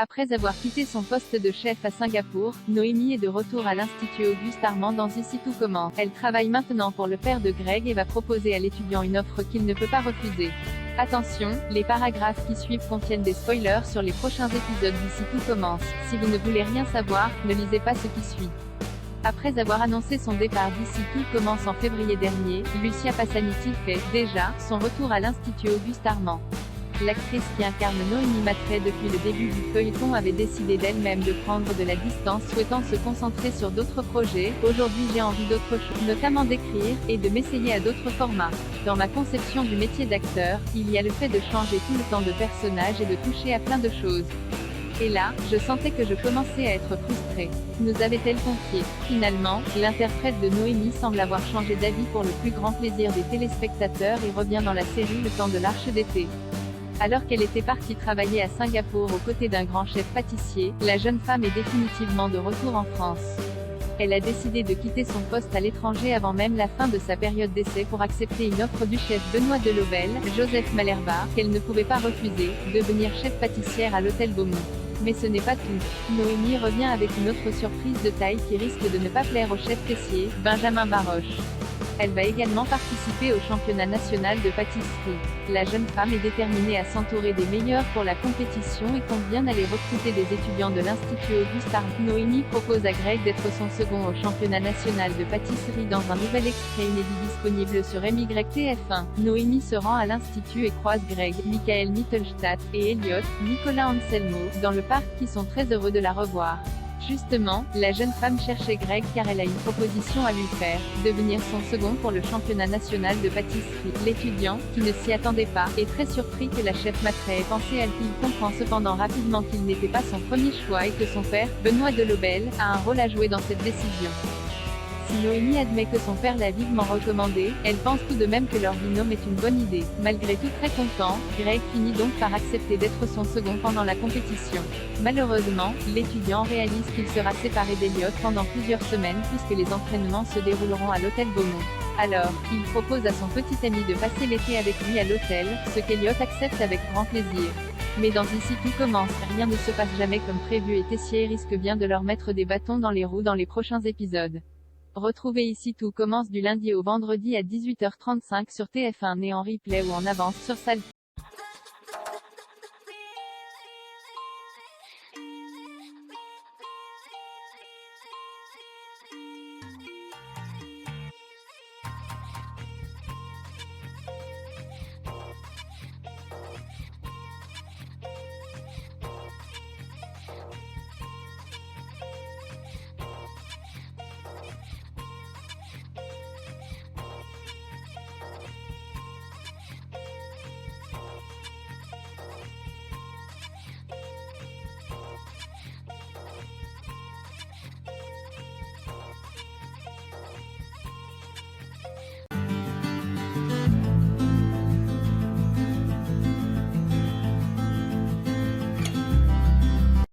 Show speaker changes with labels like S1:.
S1: Après avoir quitté son poste de chef à Singapour, Noémie est de retour à l'Institut Auguste Armand dans Ici tout commence. Elle travaille maintenant pour le père de Greg et va proposer à l'étudiant une offre qu'il ne peut pas refuser. Attention, les paragraphes qui suivent contiennent des spoilers sur les prochains épisodes d'Ici tout commence. Si vous ne voulez rien savoir, ne lisez pas ce qui suit. Après avoir annoncé son départ d'Ici tout commence en février dernier, Lucia Passaniti fait, déjà, son retour à l'Institut Auguste Armand. L'actrice qui incarne Noémie Mattray depuis le début du feuilleton avait décidé d'elle-même de prendre de la distance, souhaitant se concentrer sur d'autres projets. Aujourd'hui j'ai envie d'autre chose, notamment d'écrire, et de m'essayer à d'autres formats. Dans ma conception du métier d'acteur, il y a le fait de changer tout le temps de personnage et de toucher à plein de choses. Et là, je sentais que je commençais à être frustrée. Nous avait-elle confié. Finalement, l'interprète de Noémie semble avoir changé d'avis pour le plus grand plaisir des téléspectateurs et revient dans la série Le temps de l'Arche d'été. Alors qu'elle était partie travailler à Singapour aux côtés d'un grand chef pâtissier, la jeune femme est définitivement de retour en France. Elle a décidé de quitter son poste à l'étranger avant même la fin de sa période d'essai pour accepter une offre du chef Benoît Delobel, Joseph Malherba, qu'elle ne pouvait pas refuser, devenir chef pâtissière à l'hôtel Beaumont. Mais ce n'est pas tout. Noémie revient avec une autre surprise de taille qui risque de ne pas plaire au chef caissier, Benjamin Baroche. Elle va également participer au championnat national de pâtisserie. La jeune femme est déterminée à s'entourer des meilleurs pour la compétition et compte bien aller recruter des étudiants de l'Institut Auguste Armand. Noémie propose à Greg d'être son second au championnat national de pâtisserie dans un nouvel extrait inédit disponible sur MYTF1. Noémie se rend à l'Institut et croise Greg, Michael Mittelstadt, et Elliot, Nicolas Anselmo, dans le parc qui sont très heureux de la revoir. Justement, la jeune femme cherchait Greg car elle a une proposition à lui faire, devenir son second pour le championnat national de pâtisserie. L'étudiant, qui ne s'y attendait pas, est très surpris que la chef Mattray ait pensé à lui. Il comprend cependant rapidement qu'il n'était pas son premier choix et que son père, Benoît Delobel, a un rôle à jouer dans cette décision. Si Noémie admet que son père l'a vivement recommandé, elle pense tout de même que leur binôme est une bonne idée. Malgré tout très content, Greg finit donc par accepter d'être son second pendant la compétition. Malheureusement, l'étudiant réalise qu'il sera séparé d'Elliot pendant plusieurs semaines puisque les entraînements se dérouleront à l'hôtel Beaumont. Alors, il propose à son petit ami de passer l'été avec lui à l'hôtel, ce qu'Elliot accepte avec grand plaisir. Mais dans Ici tout commence, rien ne se passe jamais comme prévu et Tessier risque bien de leur mettre des bâtons dans les roues dans les prochains épisodes. Retrouvez Ici tout commence du lundi au vendredi à 18h35 sur TF1 et en replay ou en avance sur Salto.